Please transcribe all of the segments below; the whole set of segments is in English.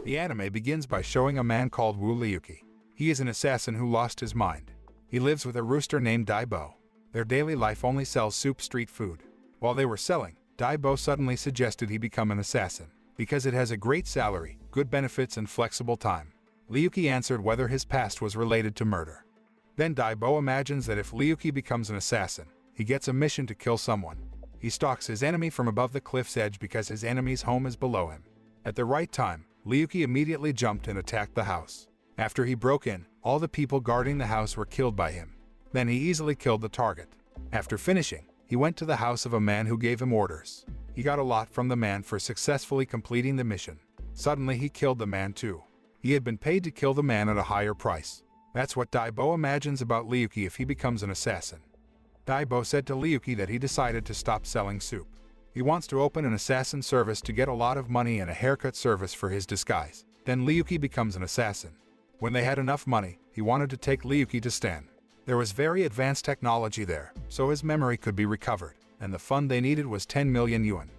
The anime begins by showing a man called Wu Liuki. He is an assassin who lost his mind. He lives with a rooster named Daibo. Their daily life only sells soup street food. While they were selling, Daibo suddenly suggested he become an assassin, because it has a great salary, good benefits and flexible time. Liuki answered whether his past was related to murder. Then Daibo imagines that if Liuki becomes an assassin, he gets a mission to kill someone. He stalks his enemy from above the cliff's edge because his enemy's home is below him. At the right time, Liuki immediately jumped and attacked the house. After he broke in, all the people guarding the house were killed by him. Then he easily killed the target. After finishing, he went to the house of a man who gave him orders. He got a lot from the man for successfully completing the mission. Suddenly he killed the man too. He had been paid to kill the man at a higher price. That's what Daibo imagines about Liuki if he becomes an assassin. Daibo said to Liuki that he decided to stop selling soup. He wants to open an assassin service to get a lot of money and a haircut service for his disguise. Then Liuki becomes an assassin. When they had enough money, he wanted to take Liuki to Stan. There was very advanced technology there, so his memory could be recovered, and the fund they needed was 10 million yuan.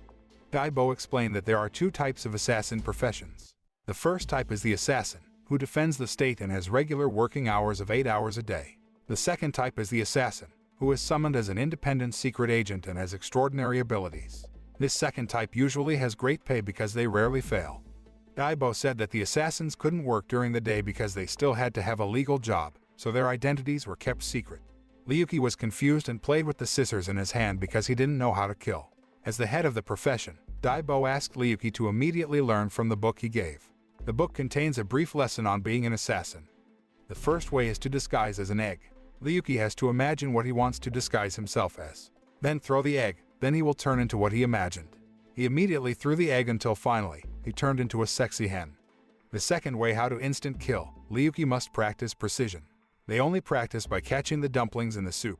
Daibo explained that there are two types of assassin professions. The first type is the assassin, who defends the state and has regular working hours of 8 hours a day. The second type is the assassin, who is summoned as an independent secret agent and has extraordinary abilities. This second type usually has great pay because they rarely fail. Daibo said that the assassins couldn't work during the day because they still had to have a legal job, so their identities were kept secret. Liuki was confused and played with the scissors in his hand because he didn't know how to kill. As the head of the profession, Daibo asked Liuki to immediately learn from the book he gave. The book contains a brief lesson on being an assassin. The first way is to disguise as an egg. Liuki has to imagine what he wants to disguise himself as. Then throw the egg, then he will turn into what he imagined. He immediately threw the egg until finally, he turned into a sexy hen. The second way how to instant kill, Liuki must practice precision. They only practice by catching the dumplings in the soup.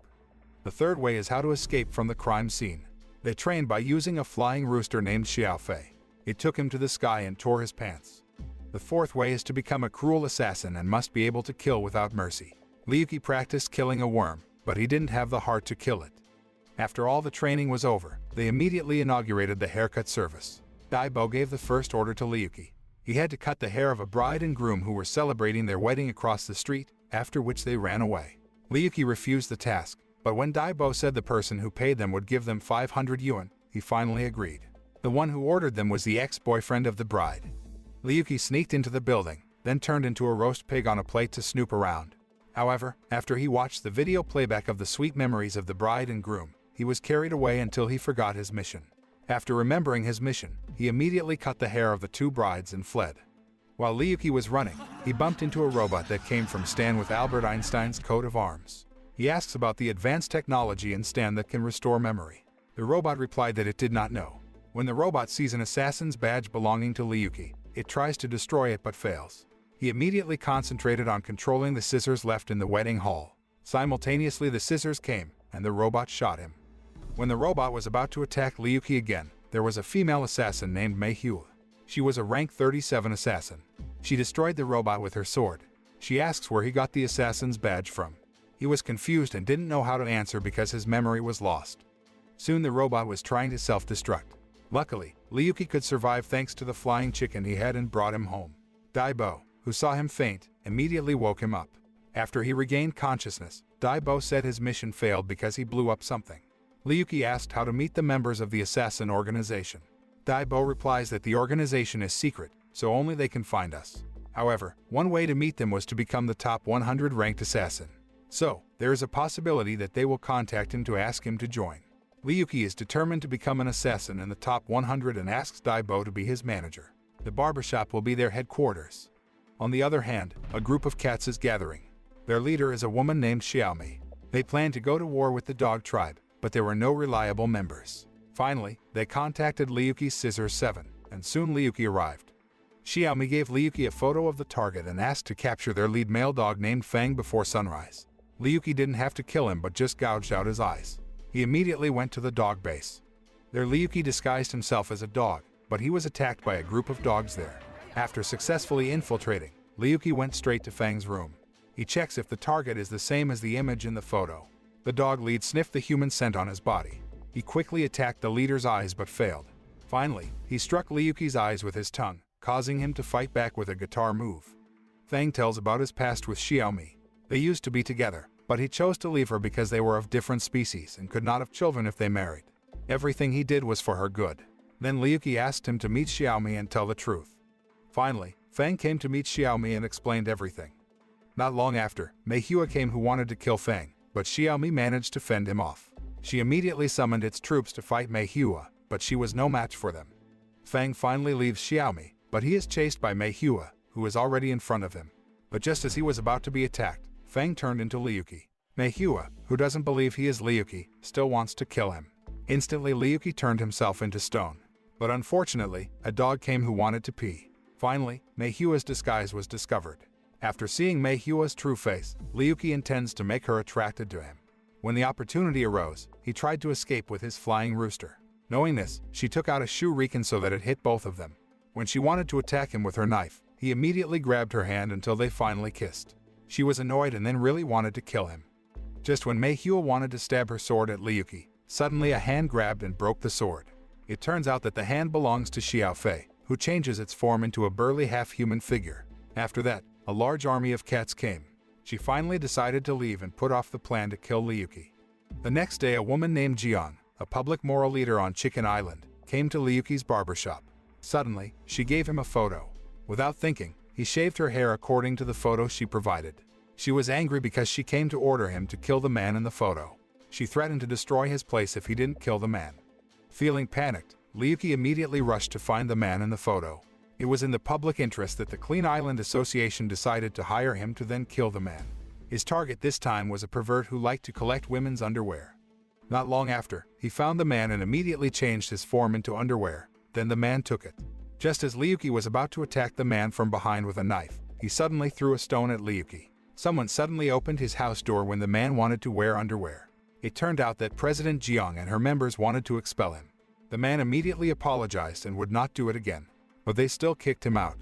The third way is how to escape from the crime scene. They trained by using a flying rooster named Xiaofei. It took him to the sky and tore his pants. The fourth way is to become a cruel assassin and must be able to kill without mercy. Liuki practiced killing a worm, but he didn't have the heart to kill it. After all the training was over, they immediately inaugurated the haircut service. Daibo gave the first order to Liuki. He had to cut the hair of a bride and groom who were celebrating their wedding across the street, after which they ran away. Liuki refused the task, but when Daibo said the person who paid them would give them 500 yuan, he finally agreed. The one who ordered them was the ex-boyfriend of the bride. Liuki sneaked into the building, then turned into a roast pig on a plate to snoop around. However, after he watched the video playback of the sweet memories of the bride and groom, he was carried away until he forgot his mission. After remembering his mission, he immediately cut the hair of the two brides and fled. While Liuki was running, he bumped into a robot that came from Stan with Albert Einstein's coat of arms. He asks about the advanced technology in Stan that can restore memory. The robot replied that it did not know. When the robot sees an assassin's badge belonging to Liuki, it tries to destroy it but fails. He immediately concentrated on controlling the scissors left in the wedding hall. Simultaneously the scissors came, and the robot shot him. When the robot was about to attack Liuki again, there was a female assassin named Mei Hua. She was a rank 37 assassin. She destroyed the robot with her sword. She asks where he got the assassin's badge from. He was confused and didn't know how to answer because his memory was lost. Soon the robot was trying to self-destruct. Luckily, Liuki could survive thanks to the flying chicken he had and brought him home. Daibo, who saw him faint, immediately woke him up. After he regained consciousness, Daibo said his mission failed because he blew up something. Liuki asked how to meet the members of the assassin organization. Daibo replies that the organization is secret, so only they can find us. However, one way to meet them was to become the top 100 ranked assassin. So, there is a possibility that they will contact him to ask him to join. Liuki is determined to become an assassin in the top 100 and asks Daibo to be his manager. The barbershop will be their headquarters. On the other hand, a group of cats is gathering. Their leader is a woman named Xiaomi. They plan to go to war with the dog tribe, but there were no reliable members. Finally, they contacted Liuki's Scissor 7, and soon Liuki arrived. Xiaomi gave Liuki a photo of the target and asked to capture their lead male dog named Fang before sunrise. Liuki didn't have to kill him but just gouged out his eyes. He immediately went to the dog base. There Liuki disguised himself as a dog, but he was attacked by a group of dogs there. After successfully infiltrating, Liuki went straight to Fang's room. He checks if the target is the same as the image in the photo. The dog lead sniffed the human scent on his body. He quickly attacked the leader's eyes but failed. Finally, he struck Liuki's eyes with his tongue, causing him to fight back with a guitar move. Fang tells about his past with Xiaomi. They used to be together, but he chose to leave her because they were of different species and could not have children if they married. Everything he did was for her good. Then Liuqi asked him to meet Xiaomi and tell the truth. Finally, Fang came to meet Xiaomi and explained everything. Not long after, Meihua came who wanted to kill Fang, but Xiaomi managed to fend him off. She immediately summoned its troops to fight Meihua, but she was no match for them. Fang finally leaves Xiaomi, but he is chased by Meihua, who is already in front of him. But just as he was about to be attacked, Fang turned into Liuqi. Meihua, who doesn't believe he is Liuqi, still wants to kill him. Instantly Liuqi turned himself into stone. But unfortunately, a dog came who wanted to pee. Finally, Meihua's disguise was discovered. After seeing Meihua's true face, Liuqi intends to make her attracted to him. When the opportunity arose, he tried to escape with his flying rooster. Knowing this, she took out a shuriken so that it hit both of them. When she wanted to attack him with her knife, he immediately grabbed her hand until they finally kissed. She was annoyed and then really wanted to kill him. Just when Meihua wanted to stab her sword at Liuqi, suddenly a hand grabbed and broke the sword. It turns out that the hand belongs to Xiao Fei, who changes its form into a burly half-human figure. After that, a large army of cats came. She finally decided to leave and put off the plan to kill Liuqi. The next day, a woman named Jiang, a public moral leader on Chicken Island, came to Liuqi's barbershop. Suddenly, she gave him a photo. Without thinking, he shaved her hair according to the photo she provided. She was angry because she came to order him to kill the man in the photo. She threatened to destroy his place if he didn't kill the man. Feeling panicked, Liuqi immediately rushed to find the man in the photo. It was in the public interest that the Clean Island Association decided to hire him to then kill the man. His target this time was a pervert who liked to collect women's underwear. Not long after, he found the man and immediately changed his form into underwear. Then the man took it. Just as Liuqi was about to attack the man from behind with a knife, he suddenly threw a stone at Liuqi. Someone suddenly opened his house door when the man wanted to wear underwear. It turned out that President Jiang and her members wanted to expel him. The man immediately apologized and would not do it again, but they still kicked him out.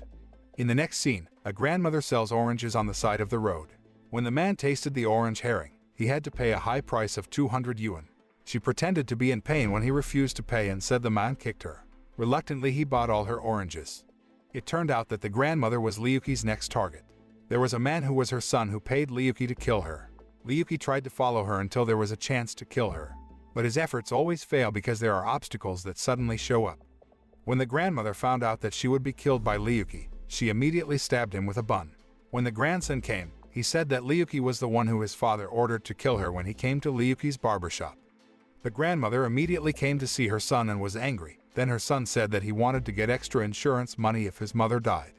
In the next scene, a grandmother sells oranges on the side of the road. When the man tasted the orange herring, he had to pay a high price of 200 yuan. She pretended to be in pain when he refused to pay and said the man kicked her. Reluctantly, he bought all her oranges. It turned out that the grandmother was Liuqi's next target. There was a man who was her son who paid Liuqi to kill her. Liuqi tried to follow her until there was a chance to kill her. But his efforts always fail because there are obstacles that suddenly show up. When the grandmother found out that she would be killed by Liuqi, she immediately stabbed him with a bun. When the grandson came, he said that Liuqi was the one who his father ordered to kill her when he came to Liuqi's barbershop. The grandmother immediately came to see her son and was angry. Then her son said that he wanted to get extra insurance money if his mother died.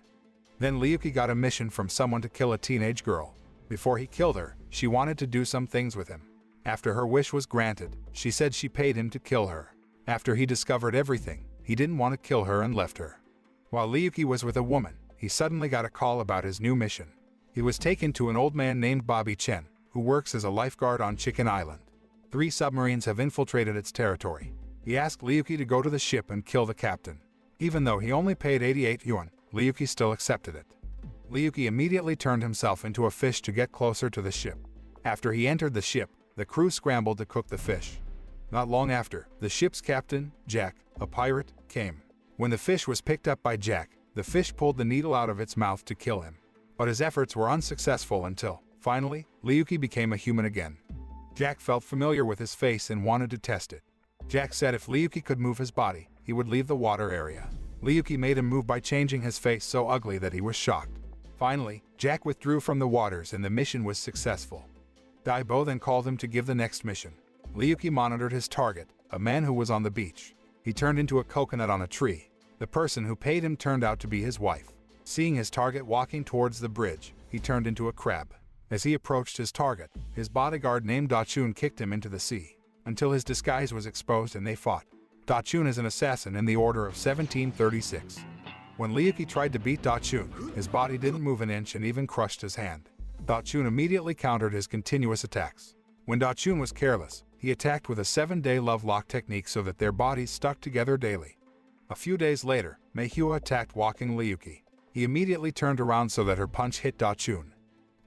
Then Liuqi got a mission from someone to kill a teenage girl. Before he killed her, she wanted to do some things with him. After her wish was granted, she said she paid him to kill her. After he discovered everything, he didn't want to kill her and left her. While Liuqi was with a woman, he suddenly got a call about his new mission. He was taken to an old man named Bobby Chen, who works as a lifeguard on Chicken Island. 3 submarines have infiltrated its territory. He asked Liuqi to go to the ship and kill the captain. Even though he only paid 88 yuan, Liuqi still accepted it. Liuqi immediately turned himself into a fish to get closer to the ship. After he entered the ship, the crew scrambled to cook the fish. Not long after, the ship's captain, Jack, a pirate, came. When the fish was picked up by Jack, the fish pulled the needle out of its mouth to kill him. But his efforts were unsuccessful until, finally, Liuqi became a human again. Jack felt familiar with his face and wanted to test it. Jack said if Liuqi could move his body, he would leave the water area. Liuqi made him move by changing his face so ugly that he was shocked. Finally, Jack withdrew from the waters and the mission was successful. Daibo then called him to give the next mission. Liuqi monitored his target, a man who was on the beach. He turned into a coconut on a tree. The person who paid him turned out to be his wife. Seeing his target walking towards the bridge, he turned into a crab. As he approached his target, his bodyguard named Dachun kicked him into the sea, until his disguise was exposed and they fought. Dachun is an assassin in the order of 1736. When Liuqi tried to beat Dachun, his body didn't move an inch and even crushed his hand. Dachun immediately countered his continuous attacks. When Dachun was careless, he attacked with a 7-day love lock technique so that their bodies stuck together daily. A few days later, Meihua attacked walking Liuqi. He immediately turned around so that her punch hit Dachun.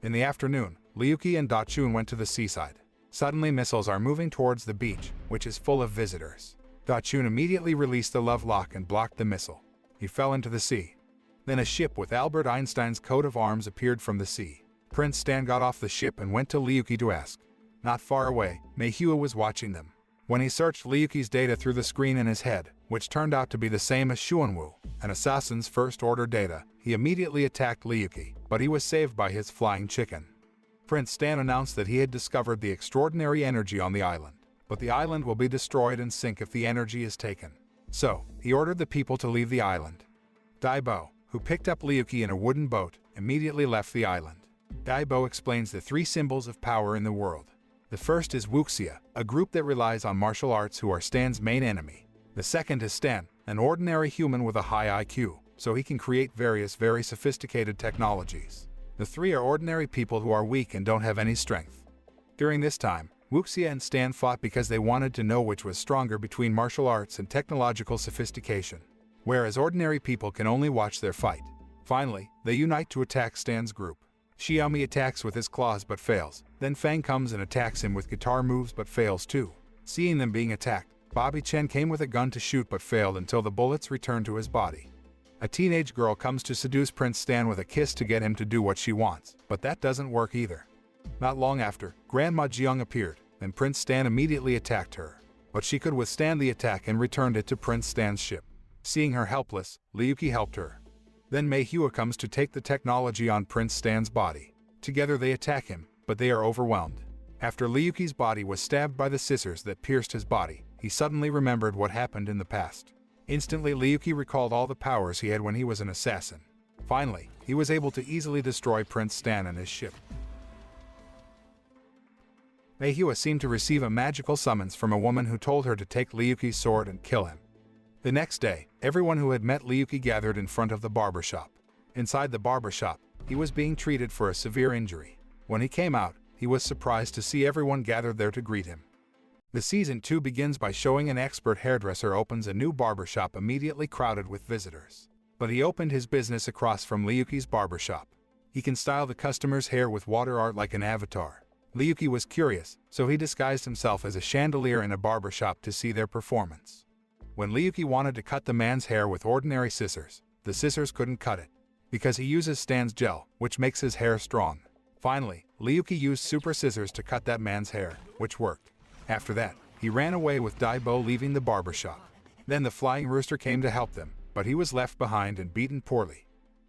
In the afternoon, Liuqi and Dachun went to the seaside. Suddenly missiles are moving towards the beach, which is full of visitors. Dachun immediately released the love lock and blocked the missile. He fell into the sea. Then a ship with Albert Einstein's coat of arms appeared from the sea. Prince Stan got off the ship and went to Liuki to ask. Not far away, Meihua was watching them. When he searched Liuki's data through the screen in his head, which turned out to be the same as Xuanwu, an assassin's first-order data, he immediately attacked Liuki, but he was saved by his flying chicken. Prince Stan announced that he had discovered the extraordinary energy on the island, but the island will be destroyed and sink if the energy is taken. So, he ordered the people to leave the island. Daibo, who picked up Liuki in a wooden boat, immediately left the island. Daibo explains the 3 symbols of power in the world. The first is Wuxia, a group that relies on martial arts who are Stan's main enemy. The second is Stan, an ordinary human with a high IQ, so he can create various very sophisticated technologies. The 3 are ordinary people who are weak and don't have any strength. During this time, Wuxia and Stan fought because they wanted to know which was stronger between martial arts and technological sophistication, whereas ordinary people can only watch their fight. Finally, they unite to attack Stan's group. Xiaomi attacks with his claws but fails, then Fang comes and attacks him with guitar moves but fails too. Seeing them being attacked, Bobby Chen came with a gun to shoot but failed until the bullets returned to his body. A teenage girl comes to seduce Prince Stan with a kiss to get him to do what she wants, but that doesn't work either. Not long after, Grandma Jiang appeared, and Prince Stan immediately attacked her. But she could withstand the attack and returned it to Prince Stan's ship. Seeing her helpless, Liuki helped her. Then Meihua comes to take the technology on Prince Stan's body. Together they attack him, but they are overwhelmed. After Liuki's body was stabbed by the scissors that pierced his body, he suddenly remembered what happened in the past. Instantly Liuki recalled all the powers he had when he was an assassin. Finally, he was able to easily destroy Prince Stan and his ship. Meihua seemed to receive a magical summons from a woman who told her to take Liuki's sword and kill him. The next day, everyone who had met Liuki gathered in front of the barber shop. Inside the barber shop, he was being treated for a severe injury. When he came out, he was surprised to see everyone gathered there to greet him. The season 2 begins by showing an expert hairdresser opens a new barber shop immediately crowded with visitors. But he opened his business across from Liuki's barber shop. He can style the customer's hair with water art like an avatar. Liuki was curious, so he disguised himself as a chandelier in a barber shop to see their performance. When Liuki wanted to cut the man's hair with ordinary scissors, the scissors couldn't cut it, because he uses Stan's gel, which makes his hair strong. Finally, Liuki used super scissors to cut that man's hair, which worked. After that, he ran away with Daibo, leaving the barber shop. Then the flying rooster came to help them, but he was left behind and beaten poorly.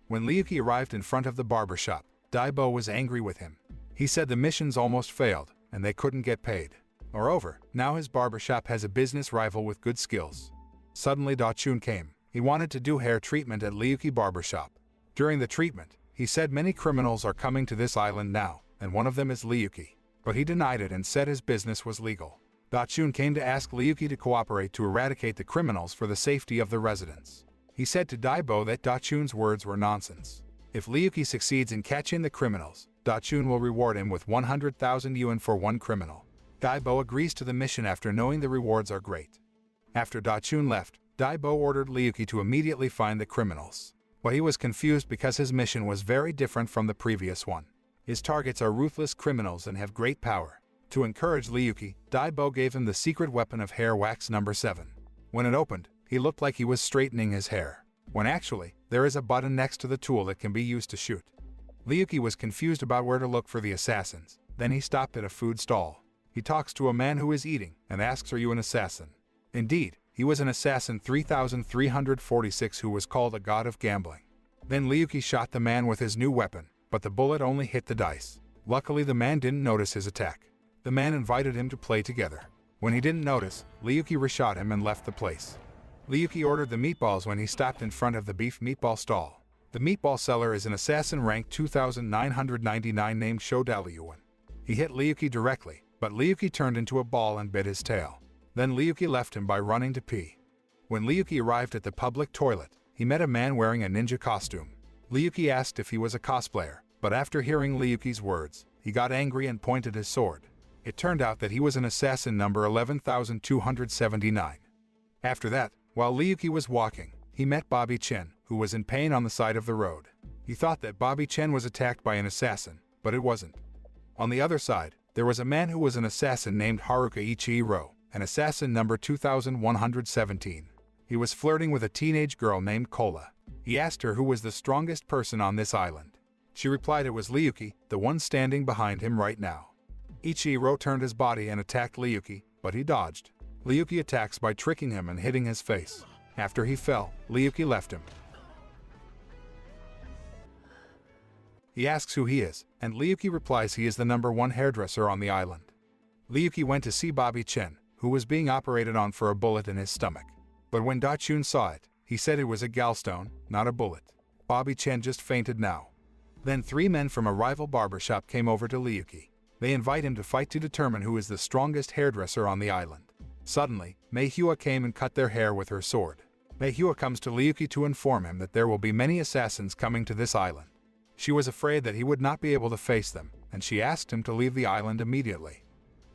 When Liuki arrived in front of the barber shop, Daibo was angry with him. He said the missions almost failed, and they couldn't get paid. Moreover, now his barber shop has a business rival with good skills. Suddenly Dachun came. He wanted to do hair treatment at Liuki barbershop. During the treatment, he said many criminals are coming to this island now, and one of them is Liuki. But he denied it and said his business was legal. Dachun came to ask Liuki to cooperate to eradicate the criminals for the safety of the residents. He said to Daibo that Dachun's words were nonsense. If Liuki succeeds in catching the criminals, Dachun will reward him with 100,000 yuan for one criminal. Daibo agrees to the mission after knowing the rewards are great. After Dachun left, Daibo ordered Liuki to immediately find the criminals. But he was confused because his mission was very different from the previous one. His targets are ruthless criminals and have great power. To encourage Liuki, Daibo gave him the secret weapon of hair wax number 7. When it opened, he looked like he was straightening his hair, when actually, there is a button next to the tool that can be used to shoot. Liuki was confused about where to look for the assassins. Then he stopped at a food stall. He talks to a man who is eating and asks, "Are you an assassin?" Indeed, he was an assassin 3346 who was called a god of gambling. Then Liuki shot the man with his new weapon, but the bullet only hit the dice. Luckily the man didn't notice his attack. The man invited him to play together. When he didn't notice, Liuki reshot him and left the place. Liuki ordered the meatballs when he stopped in front of the beef meatball stall. The meatball seller is an assassin rank 2999 named Shodalyuan. He hit Liuki directly, but Liuki turned into a ball and bit his tail. Then Liuki left him by running to pee. When Liuki arrived at the public toilet, he met a man wearing a ninja costume. Liuki asked if he was a cosplayer, but after hearing Liuki's words, he got angry and pointed his sword. It turned out that he was an assassin number 11279. After that, while Liuki was walking, he met Bobby Chen, who was in pain on the side of the road. He thought that Bobby Chen was attacked by an assassin, but it wasn't. On the other side, there was a man who was an assassin named Haruka Ichiro, an assassin number 2117. He was flirting with a teenage girl named Kola. He asked her who was the strongest person on this island. She replied it was Ryuki, the one standing behind him right now. Ichiro turned his body and attacked Ryuki, but he dodged. Ryuki attacks by tricking him and hitting his face. After he fell, Ryuki left him. He asks who he is, and Ryuki replies he is the #1 hairdresser on the island. Ryuki went to see Bobby Chen, who was being operated on for a bullet in his stomach. But when Da-chun saw it, he said it was a gallstone, not a bullet. Bobby Chen just fainted now. Then 3 men from a rival barbershop came over to Ryuki. They invite him to fight to determine who is the strongest hairdresser on the island. Suddenly, Meihua came and cut their hair with her sword. Meihua comes to Ryuki to inform him that there will be many assassins coming to this island. She was afraid that he would not be able to face them, and she asked him to leave the island immediately.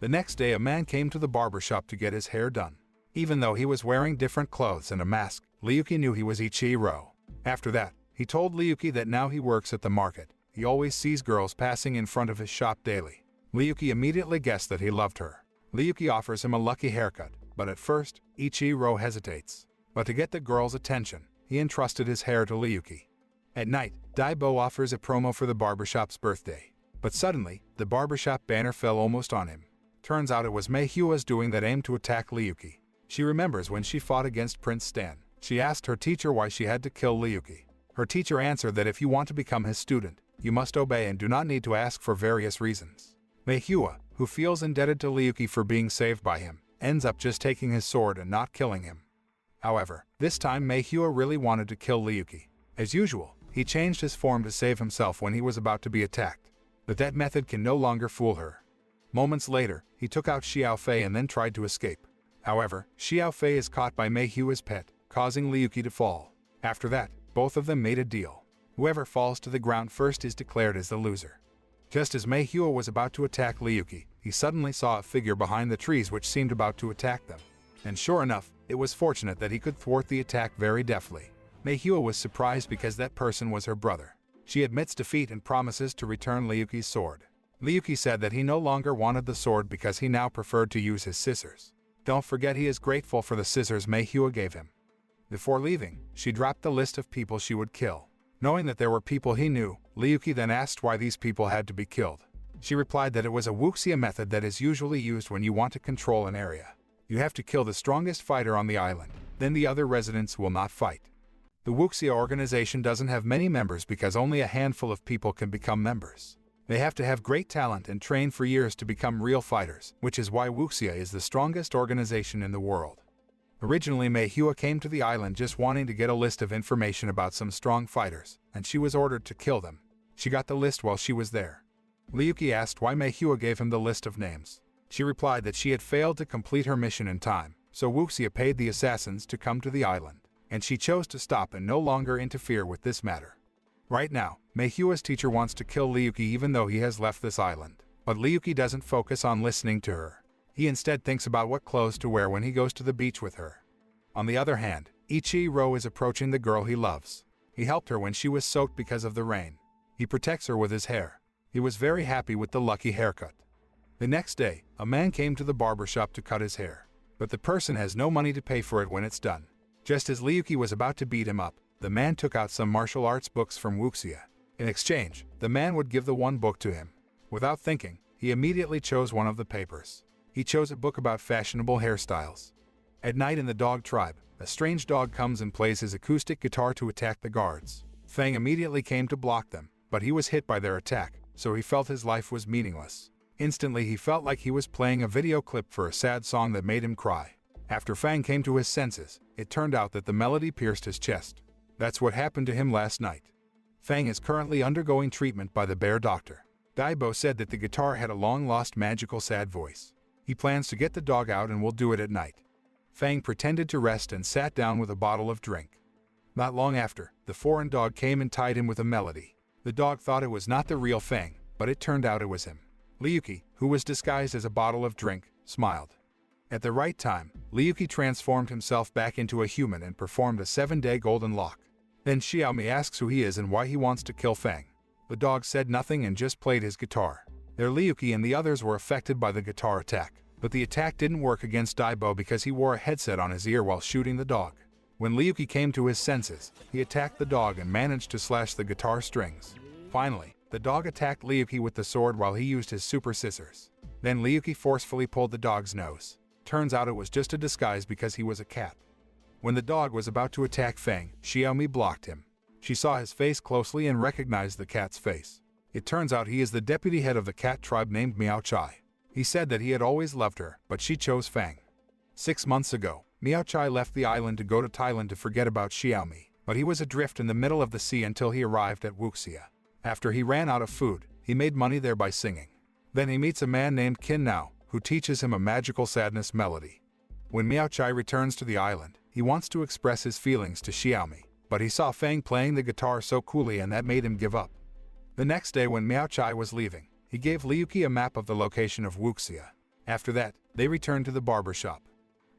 The next day a man came to the barbershop to get his hair done. Even though he was wearing different clothes and a mask, Ryuki knew he was Ichiro. After that, he told Ryuki that now he works at the market. He always sees girls passing in front of his shop daily. Ryuki immediately guessed that he loved her. Ryuki offers him a lucky haircut, but at first, Ichiro hesitates. But to get the girl's attention, he entrusted his hair to Ryuki. At night, Daibo offers a promo for the barbershop's birthday. But suddenly, the barbershop banner fell almost on him. Turns out it was Meihua's doing that aimed to attack Ryuki. She remembers when she fought against Prince Stan. She asked her teacher why she had to kill Ryuki. Her teacher answered that if you want to become his student, you must obey and do not need to ask for various reasons. Meihua, who feels indebted to Ryuki for being saved by him, ends up just taking his sword and not killing him. However, this time Meihua really wanted to kill Ryuki. As usual, he changed his form to save himself when he was about to be attacked. But that method can no longer fool her. Moments later, he took out Xiaofei and then tried to escape. However, Xiaofei is caught by Meihua's pet, causing Ryuki to fall. After that, both of them made a deal. Whoever falls to the ground first is declared as the loser. Just as Meihua was about to attack Ryuki, he suddenly saw a figure behind the trees which seemed about to attack them. And sure enough, it was fortunate that he could thwart the attack very deftly. Meihua was surprised because that person was her brother. She admits defeat and promises to return Ryuki's sword. Ryuki said that he no longer wanted the sword because he now preferred to use his scissors. Don't forget he is grateful for the scissors Meihua gave him. Before leaving, she dropped the list of people she would kill. Knowing that there were people he knew, Ryuki then asked why these people had to be killed. She replied that it was a wuxia method that is usually used when you want to control an area. You have to kill the strongest fighter on the island, then the other residents will not fight. The wuxia organization doesn't have many members because only a handful of people can become members. They have to have great talent and train for years to become real fighters, which is why wuxia is the strongest organization in the world. Originally, Meihua came to the island just wanting to get a list of information about some strong fighters, and she was ordered to kill them. She got the list while she was there. Ryuki asked why Meihua gave him the list of names. She replied that she had failed to complete her mission in time, so wuxia paid the assassins to come to the island, and she chose to stop and no longer interfere with this matter. Right now, Meihua's teacher wants to kill Ryuki even though he has left this island, but Ryuki doesn't focus on listening to her. He instead thinks about what clothes to wear when he goes to the beach with her. On the other hand, Ichiro is approaching the girl he loves. He helped her when she was soaked because of the rain. He protects her with his hair. He was very happy with the lucky haircut. The next day, a man came to the barbershop to cut his hair, but the person has no money to pay for it when it's done. Just as Ryuki was about to beat him up, the man took out some martial arts books from wuxia. In exchange, the man would give the one book to him. Without thinking, he immediately chose one of the papers. He chose a book about fashionable hairstyles. At night in the dog tribe, a strange dog comes and plays his acoustic guitar to attack the guards. Fang immediately came to block them, but he was hit by their attack, so he felt his life was meaningless. Instantly he felt like he was playing a video clip for a sad song that made him cry. After Fang came to his senses, it turned out that the melody pierced his chest. That's what happened to him last night. Fang is currently undergoing treatment by the bear doctor. Daibo said that the guitar had a long-lost magical sad voice. He plans to get the dog out and will do it at night. Fang pretended to rest and sat down with a bottle of drink. Not long after, the foreign dog came and tied him with a melody. The dog thought it was not the real Fang, but it turned out it was him. Ryuki, who was disguised as a bottle of drink, smiled. At the right time, Ryuki transformed himself back into a human and performed a 7-day golden lock. Then Xiaomi asks who he is and why he wants to kill Fang. The dog said nothing and just played his guitar. There Ryuki and the others were affected by the guitar attack, but the attack didn't work against Daibo because he wore a headset on his ear while shooting the dog. When Liyuki came to his senses, he attacked the dog and managed to slash the guitar strings. Finally, the dog attacked Liyuki with the sword while he used his super scissors. Then Liyuki forcefully pulled the dog's nose. Turns out it was just a disguise because he was a cat. When the dog was about to attack Fang, Xiaomi blocked him. She saw his face closely and recognized the cat's face. It turns out he is the deputy head of the cat tribe named Miao Chai. He said that he had always loved her, but she chose Fang. 6 months ago, Miao Chai left the island to go to Thailand to forget about Xiaomi, but he was adrift in the middle of the sea until he arrived at Wuxia. After he ran out of food, he made money there by singing. Then he meets a man named Qin Nao, who teaches him a magical sadness melody. When Miao Chai returns to the island, he wants to express his feelings to Xiaomi, but he saw Fang playing the guitar so coolly and that made him give up. The next day when Miao Chai was leaving, he gave Liyuki a map of the location of Wuxia. After that, they returned to the barbershop.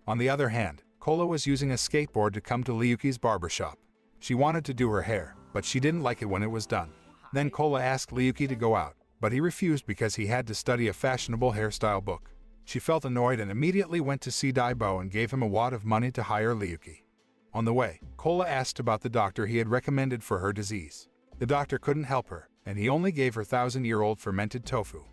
On the other hand, Kola was using a skateboard to come to Liyuki's barbershop. She wanted to do her hair, but she didn't like it when it was done. Then Kola asked Liyuki to go out, but he refused because he had to study a fashionable hairstyle book. She felt annoyed and immediately went to see Daibo and gave him a wad of money to hire Liyuki. On the way, Kola asked about the doctor he had recommended for her disease. The doctor couldn't help her, and he only gave her 1,000-year-old fermented tofu.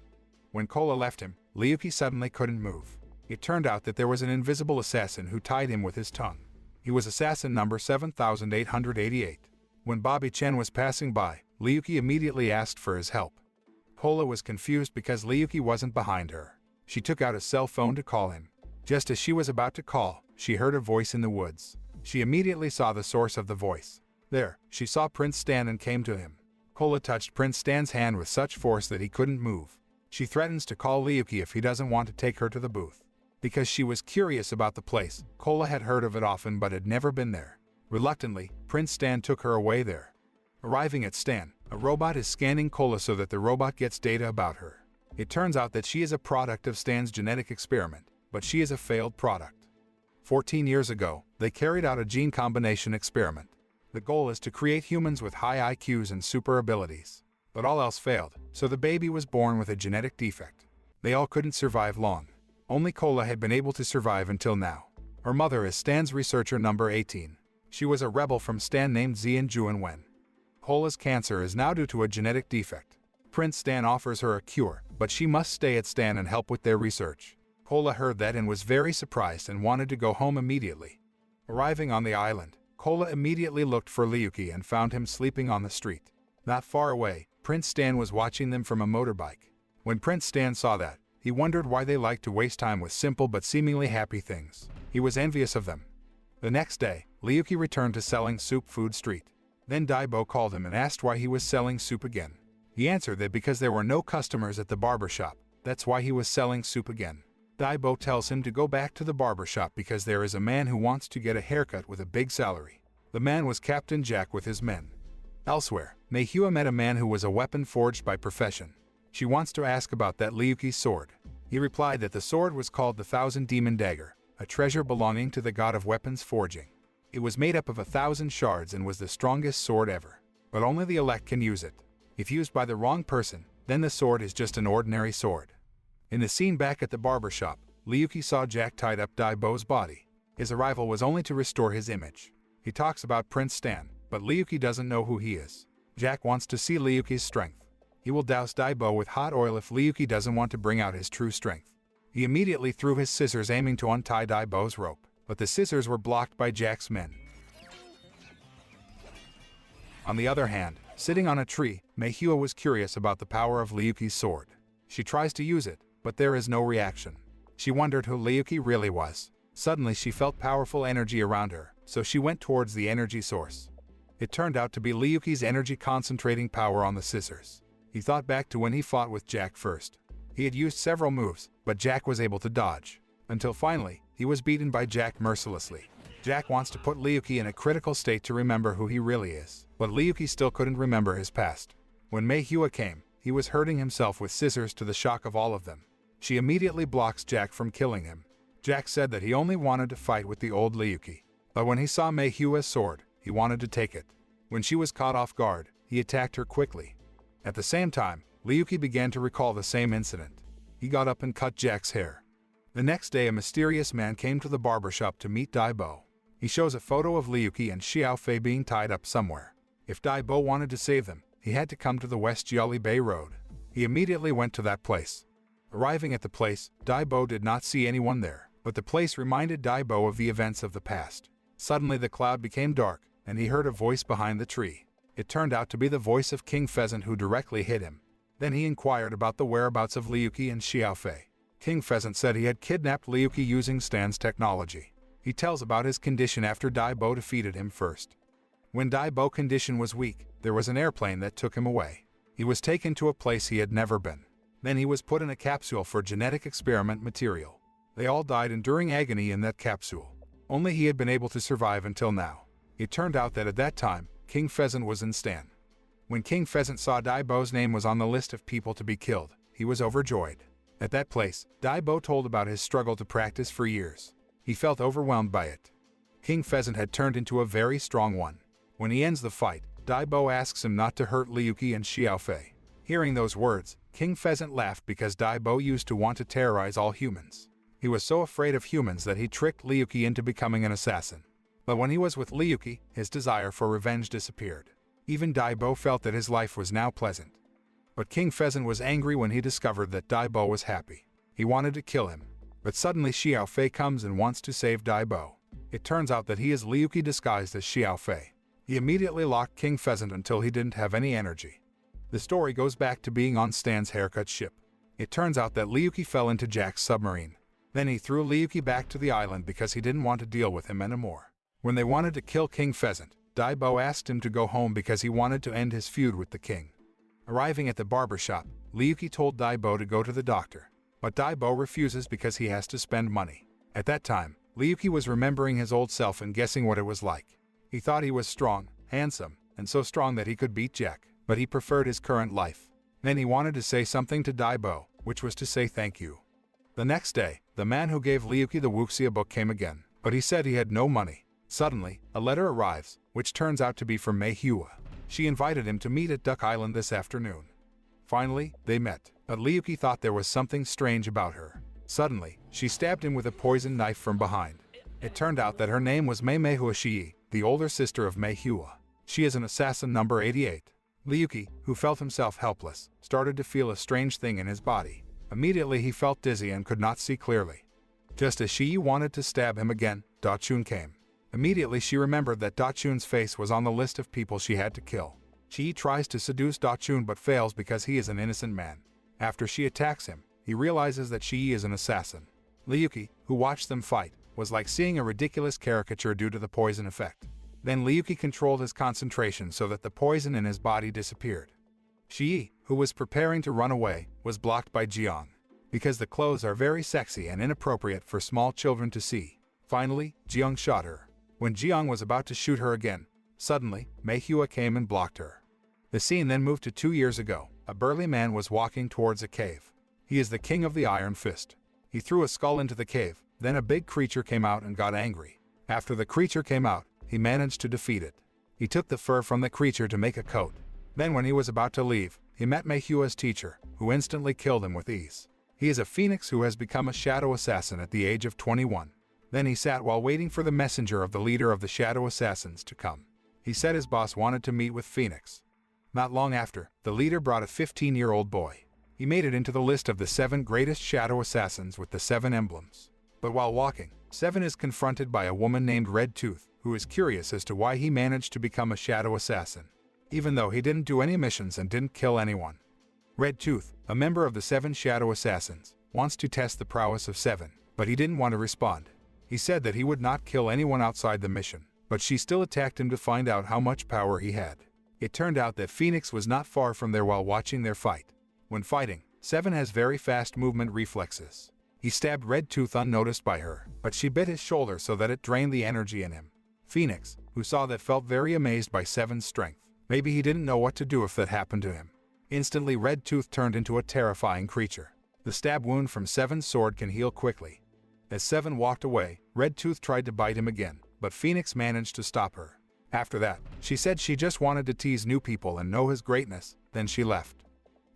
When Kola left him, Liyuki suddenly couldn't move. It turned out that there was an invisible assassin who tied him with his tongue. He was assassin number 7888. When Bobby Chen was passing by, Liyuki immediately asked for his help. Kola was confused because Liyuki wasn't behind her. She took out a cell phone to call him. Just as she was about to call, she heard a voice in the woods. She immediately saw the source of the voice. There, she saw Prince Stan and came to him. Kola touched Prince Stan's hand with such force that he couldn't move. She threatens to call Liyuki if he doesn't want to take her to the booth. Because she was curious about the place, Kola had heard of it often but had never been there. Reluctantly, Prince Stan took her away there. Arriving at Stan, a robot is scanning Kola so that the robot gets data about her. It turns out that she is a product of Stan's genetic experiment, but she is a failed product. 14 years ago, they carried out a gene combination experiment. The goal is to create humans with high IQs and super abilities. But all else failed, so the baby was born with a genetic defect. They all couldn't survive long. Only Kola had been able to survive until now. Her mother is Stan's researcher number 18. She was a rebel from Stan named Zian Juanwen. Kola's cancer is now due to a genetic defect. Prince Stan offers her a cure, but she must stay at Stan and help with their research. Kola heard that and was very surprised and wanted to go home immediately. Arriving on the island, Kola immediately looked for Liyuki and found him sleeping on the street. Not far away, Prince Stan was watching them from a motorbike. When Prince Stan saw that, he wondered why they liked to waste time with simple but seemingly happy things. He was envious of them. The next day, Liyuki returned to selling soup food street. Then Daibo called him and asked why he was selling soup again. He answered that because there were no customers at the barbershop, that's why he was selling soup again. Daibo tells him to go back to the barbershop because there is a man who wants to get a haircut with a big salary. The man was Captain Jack with his men. Elsewhere, Meihua met a man who was a weapon forged by profession. She wants to ask about that Liyuki's sword. He replied that the sword was called the 1,000 Demon Dagger, a treasure belonging to the god of weapons forging. It was made up of 1,000 shards and was the strongest sword ever. But only the elect can use it. If used by the wrong person, then the sword is just an ordinary sword. In the scene back at the barbershop, Liyuki saw Jack tied up Daibo's body. His arrival was only to restore his image. He talks about Prince Stan, but Liyuki doesn't know who he is. Jack wants to see Liyuki's strength. He will douse Daibo with hot oil if Liyuki doesn't want to bring out his true strength. He immediately threw his scissors aiming to untie Daibo's rope, but the scissors were blocked by Jack's men. On the other hand, sitting on a tree, Meihua was curious about the power of Liyuki's sword. She tries to use it, but there is no reaction. She wondered who Liyuki really was. Suddenly she felt powerful energy around her, so she went towards the energy source. It turned out to be Liyuki's energy concentrating power on the scissors. He thought back to when he fought with Jack first. He had used several moves, but Jack was able to dodge. Until finally, he was beaten by Jack mercilessly. Jack wants to put Liyuki in a critical state to remember who he really is, but Liyuki still couldn't remember his past. When Meihua came, he was hurting himself with scissors to the shock of all of them. She immediately blocks Jack from killing him. Jack said that he only wanted to fight with the old Liyuki, but when he saw Meihua's sword, he wanted to take it. When she was caught off guard, he attacked her quickly. At the same time, Liyuki began to recall the same incident. He got up and cut Jack's hair. The next day a mysterious man came to the barbershop to meet Daibo. He shows a photo of Liuqi and Xiaofei being tied up somewhere. If Daibo wanted to save them, he had to come to the West Jiali Bay Road. He immediately went to that place. Arriving at the place, Daibo did not see anyone there, but the place reminded Daibo of the events of the past. Suddenly the cloud became dark, and he heard a voice behind the tree. It turned out to be the voice of King Pheasant, who directly hit him. Then he inquired about the whereabouts of Liuqi and Xiaofei. King Pheasant said he had kidnapped Liuqi using Stan's technology. He tells about his condition after Daibo defeated him first. When Daibo's condition was weak, there was an airplane that took him away. He was taken to a place he had never been. Then he was put in a capsule for genetic experiment material. They all died enduring agony in that capsule. Only he had been able to survive until now. It turned out that at that time, King Pheasant was in Stan. When King Pheasant saw Daibo's name was on the list of people to be killed, he was overjoyed. At that place, Daibo told about his struggle to practice for years. He felt overwhelmed by it. King Pheasant had turned into a very strong one. When he ends the fight, Daibo asks him not to hurt Liuqi and Xiaofei. Hearing those words, King Pheasant laughed because Daibo used to want to terrorize all humans. He was so afraid of humans that he tricked Liuqi into becoming an assassin. But when he was with Liuqi, his desire for revenge disappeared. Even Daibo felt that his life was now pleasant. But King Pheasant was angry when he discovered that Daibo was happy. He wanted to kill him. But suddenly Xiaofei comes and wants to save Daibo. It turns out that he is Liuqi disguised as Xiaofei. He immediately locked King Pheasant until he didn't have any energy. The story goes back to being on Stan's haircut ship. It turns out that Liuqi fell into Jack's submarine. Then he threw Liuqi back to the island because he didn't want to deal with him anymore. When they wanted to kill King Pheasant, Daibo asked him to go home because he wanted to end his feud with the king. Arriving at the barber shop, Liuqi told Daibo to go to the doctor. But Daibo refuses because he has to spend money. At that time, Liuqi was remembering his old self and guessing what it was like. He thought he was strong, handsome, and so strong that he could beat Jack, but he preferred his current life. Then he wanted to say something to Daibo, which was to say thank you. The next day, the man who gave Liuqi the wuxia book came again, but he said he had no money. Suddenly, a letter arrives, which turns out to be from Mei Hua. She invited him to meet at Duck Island this afternoon. Finally, they met, but Liuqi thought there was something strange about her. Suddenly, she stabbed him with a poisoned knife from behind. It turned out that her name was Mei Hua Shi, the older sister of Mei Hua. She is an assassin number 88. Liuqi, who felt himself helpless, started to feel a strange thing in his body. Immediately he felt dizzy and could not see clearly. Just as Shi wanted to stab him again, Dachun came. Immediately she remembered that Dachun's face was on the list of people she had to kill. Shi tries to seduce Dachun but fails because he is an innocent man. After she attacks him, he realizes that Shi is an assassin. Liuqi, who watched them fight, was like seeing a ridiculous caricature due to the poison effect. Then Liuqi controlled his concentration so that the poison in his body disappeared. Shi, who was preparing to run away, was blocked by Jiang. Because the clothes are very sexy and inappropriate for small children to see. Finally, Jiang shot her. When Jiang was about to shoot her again, suddenly, Mei Hua came and blocked her. The scene then moved to 2 years ago. A burly man was walking towards a cave. He is the king of the Iron Fist. He threw a skull into the cave, then a big creature came out and got angry. After the creature came out, he managed to defeat it. He took the fur from the creature to make a coat. Then when he was about to leave, he met Mei Hua's teacher, who instantly killed him with ease. He is a phoenix who has become a shadow assassin at the age of 21. Then he sat while waiting for the messenger of the leader of the shadow assassins to come. He said his boss wanted to meet with Phoenix. Not long after, the leader brought a 15-year-old boy. He made it into the list of the 7 greatest shadow assassins with the 7 emblems. But while walking, 7 is confronted by a woman named Red Tooth, who is curious as to why he managed to become a shadow assassin, even though he didn't do any missions and didn't kill anyone. Red Tooth, a member of the 7 shadow assassins, wants to test the prowess of 7, but he didn't want to respond. He said that he would not kill anyone outside the mission, but she still attacked him to find out how much power he had. It turned out that Phoenix was not far from there while watching their fight. When fighting, 7 has very fast movement reflexes. He stabbed Red Tooth unnoticed by her, but she bit his shoulder so that it drained the energy in him. Phoenix, who saw that, felt very amazed by 7's strength. Maybe he didn't know what to do if that happened to him. Instantly Red Tooth turned into a terrifying creature. The stab wound from 7's sword can heal quickly. As 7 walked away, Red Tooth tried to bite him again, but Phoenix managed to stop her. After that, she said she just wanted to tease new people and know his greatness, then she left.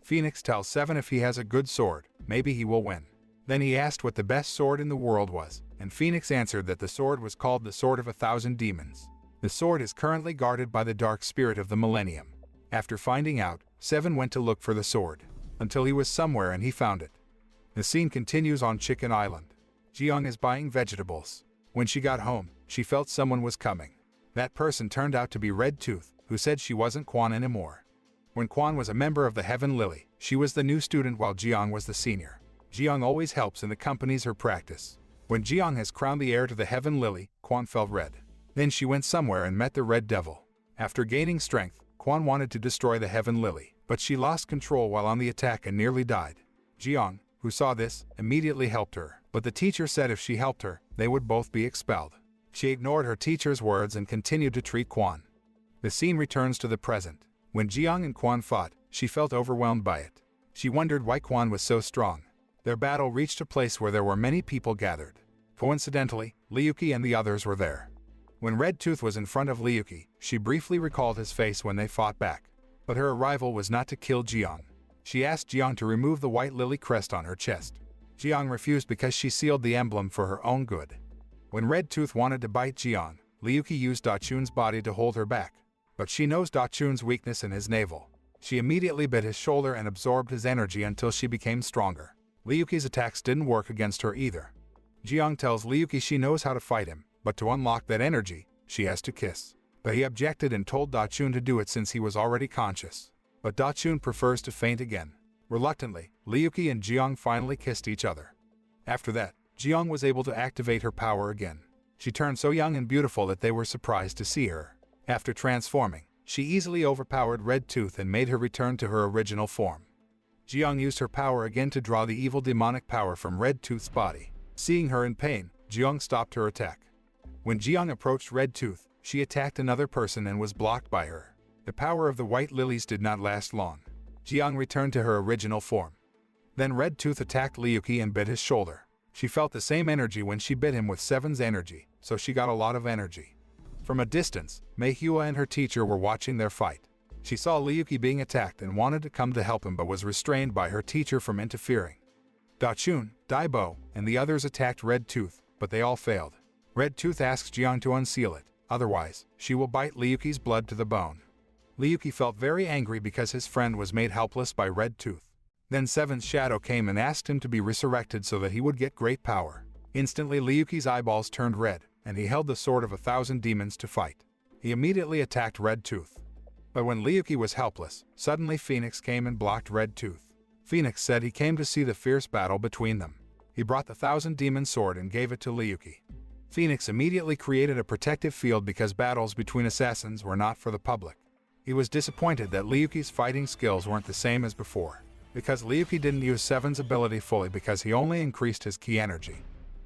Phoenix tells 7 if he has a good sword, maybe he will win. Then he asked what the best sword in the world was. and Phoenix answered that the sword was called the Sword of 1,000 Demons. The sword is currently guarded by the dark spirit of the millennium. After finding out, Seven went to look for the sword, until he was somewhere and he found it. The scene continues on Chicken Island. Jiyoung is buying vegetables. When she got home, she felt someone was coming. That person turned out to be Red Tooth, who said she wasn't Quan anymore. When Quan was a member of the Heaven Lily, she was the new student while Jiyoung was the senior. Jiyoung always helps and accompanies her practice. When Jiyoung has crowned the heir to the Heaven Lily, Quan felt red. Then she went somewhere and met the Red Devil. After gaining strength, Quan wanted to destroy the Heaven Lily, but she lost control while on the attack and nearly died. Jiyoung, who saw this, immediately helped her, but the teacher said if she helped her, they would both be expelled. She ignored her teacher's words and continued to treat Quan. The scene returns to the present. When Jiyoung and Quan fought, she felt overwhelmed by it. She wondered why Quan was so strong. Their battle reached a place where there were many people gathered. Coincidentally, Liyuki and the others were there. When Red Tooth was in front of Liyuki, she briefly recalled his face when they fought back. But her arrival was not to kill Jiyoung. She asked Jiyoung to remove the white lily crest on her chest. Jiyoung refused because she sealed the emblem for her own good. When Red Tooth wanted to bite Jiyoung, Liyuki used Dachun's body to hold her back. But she knows Dachun's weakness in his navel. She immediately bit his shoulder and absorbed his energy until she became stronger. Liyuki's attacks didn't work against her either. Jiyoung tells Liyuki she knows how to fight him, but to unlock that energy, she has to kiss. But he objected and told Dachun to do it since he was already conscious. But Dachun prefers to faint again. Reluctantly, Liyuki and Jiyoung finally kissed each other. After that, Jiyoung was able to activate her power again. She turned so young and beautiful that they were surprised to see her. After transforming, she easily overpowered Red Tooth and made her return to her original form. Jiyoung used her power again to draw the evil demonic power from Red Tooth's body. Seeing her in pain, Jiyoung stopped her attack. When Jiyoung approached Red Tooth, she attacked another person and was blocked by her. The power of the white lilies did not last long. Jiyoung returned to her original form. Then Red Tooth attacked Liyuki and bit his shoulder. She felt the same energy when she bit him with Seven's energy, so she got a lot of energy. From a distance, Meihua and her teacher were watching their fight. She saw Liyuki being attacked and wanted to come to help him but was restrained by her teacher from interfering. Dachun, Daibo, and the others attacked Red Tooth, but they all failed. Red Tooth asks Jiyoung to unseal it, otherwise, she will bite Liyuki's blood to the bone. Liyuki felt very angry because his friend was made helpless by Red Tooth. Then Seven's shadow came and asked him to be resurrected so that he would get great power. Instantly Liyuki's eyeballs turned red, and he held the sword of 1,000 demons to fight. He immediately attacked Red Tooth. But when Liyuki was helpless, suddenly Phoenix came and blocked Red Tooth. Phoenix said he came to see the fierce battle between them. He brought the 1,000-demon sword and gave it to Liyuki. Phoenix immediately created a protective field because battles between assassins were not for the public. He was disappointed that Liyuki's fighting skills weren't the same as before, because Liyuki didn't use Seven's ability fully because he only increased his ki energy.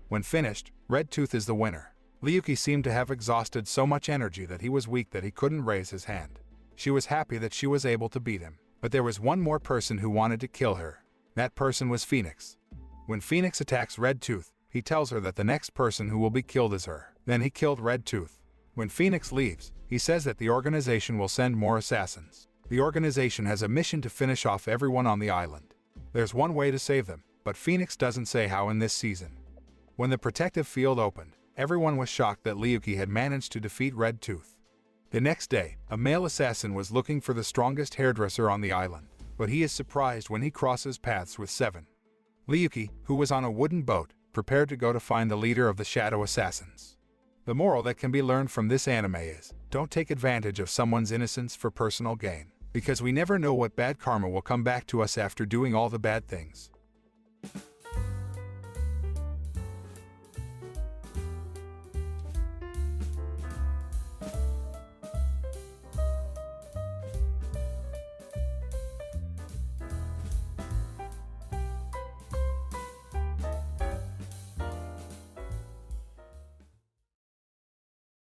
When finished, Red Tooth is the winner. Liyuki seemed to have exhausted so much energy that he was weak that he couldn't raise his hand. She was happy that she was able to beat him, but there was one more person who wanted to kill her. That person was Phoenix. When Phoenix attacks Red Tooth, he tells her that the next person who will be killed is her. Then he killed Red Tooth. When Phoenix leaves, he says that the organization will send more assassins. The organization has a mission to finish off everyone on the island. There's one way to save them, but Phoenix doesn't say how in this season. When the protective field opened, everyone was shocked that Liyuki had managed to defeat Red Tooth. The next day, a male assassin was looking for the strongest hairdresser on the island, but he is surprised when he crosses paths with Seven. Liyuki, who was on a wooden boat, prepared to go to find the leader of the shadow assassins. The moral that can be learned from this anime is, don't take advantage of someone's innocence for personal gain, because we never know what bad karma will come back to us after doing all the bad things.